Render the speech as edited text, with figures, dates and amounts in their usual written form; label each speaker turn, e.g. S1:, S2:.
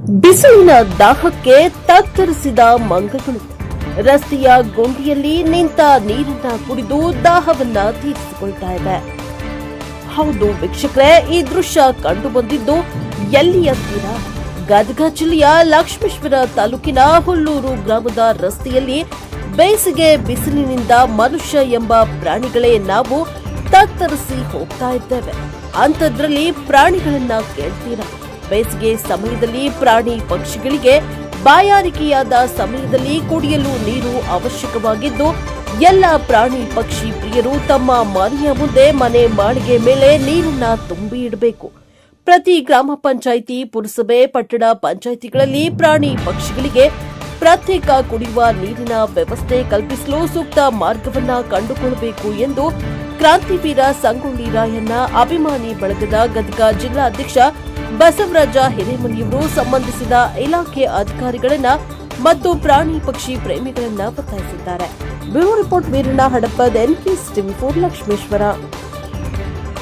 S1: ಬಿಸಿಲಿನ ದಾಹಕ್ಕೆ ತತ್ತರಿಸಿದ ಮಂಗಗಳು ರಸ್ತೆಯ ಗುಂಡಿಯಲ್ಲಿ ನಿಂತ ನೀರನ್ನ ಕುಡಿದು ದಾಹವನ್ನ ತೀರಿಸಿಕೊಳ್ತಾ ಇದೆ. ಹೌದು ವೀಕ್ಷಕರೇ, ಈ ದೃಶ್ಯ ಕಂಡು ಬಂದಿದ್ದು ಎಲ್ಲಿಯ ತೀರ ಗದಗ ಜಿಲ್ಲೆಯ ಲಕ್ಷ್ಮೇಶ್ವರ ತಾಲೂಕಿನ ಹುಲ್ಲೂರು ಗ್ರಾಮದ ರಸ್ತೆಯಲ್ಲಿ ಬೇಸಿಗೆ ಬಿಸಿಲಿನಿಂದ ಮನುಷ್ಯ ಎಂಬ ಪ್ರಾಣಿಗಳೇ ನಾವು ತತ್ತರಿಸಿ ಹೋಗ್ತಾ ಇದ್ದೇವೆ. ಅಂಥದ್ರಲ್ಲಿ ಪ್ರಾಣಿಗಳನ್ನ ಕೇಳ್ತೀರಾ? ಬೇಸಿಗೆ ಸಮಯದಲ್ಲಿ ಪ್ರಾಣಿ ಪಕ್ಷಿಗಳಿಗೆ ಬಾಯಾರಿಕೆಯಾದ ಸಮಯದಲ್ಲಿ ಕುಡಿಯಲು ನೀರು ಅವಶ್ಯಕವಾಗಿದ್ದು, ಎಲ್ಲ ಪ್ರಾಣಿ ಪಕ್ಷಿ ಪ್ರಿಯರು ತಮ್ಮ ಮನೆಯ ಮುಂದೆ ಮನೆ ಮಾಳಿಗೆ ಮೇಲೆ ನೀರನ್ನ ತುಂಬಿ ಇಡಬೇಕು. ಪ್ರತಿ ಗ್ರಾಮ ಪಂಚಾಯಿತಿ, ಪುರಸಭೆ, ಪಟ್ಟಣ ಪಂಚಾಯಿತಿಗಳಲ್ಲಿ ಪ್ರಾಣಿ ಪಕ್ಷಿಗಳಿಗೆ ಪ್ರತ್ಯೇಕ ಕುಡಿಯುವ ನೀರಿನ ವ್ಯವಸ್ಥೆ ಕಲ್ಪಿಸಲು ಸೂಕ್ತ ಮಾರ್ಗವನ್ನ ಕಂಡುಕೊಳ್ಳಬೇಕು ಎಂದು ಕ್ರಾಂತಿವೀರ ಸಂಗೊಳ್ಳಿ ರಾಯಣ್ಣ ಅಭಿಮಾನಿ ಬಳಗದ ಗದಗ ಜಿಲ್ಲಾಧ್ಯಕ್ಷ ಬಸವರಾಜ ಹಿರೇಮನಿಯವರು ಸಂಬಂಧಿಸಿದ ಇಲಾಖೆ ಅಧಿಕಾರಿಗಳನ್ನ ಮತ್ತು ಪ್ರಾಣಿ ಪಕ್ಷಿ ಪ್ರೇಮಿಗಳನ್ನ ಒತ್ತಾಯಿಸಿದ್ದಾರೆ. Bureau report Veeranna Hadapad, NKS TV4 Lakshmeshwar.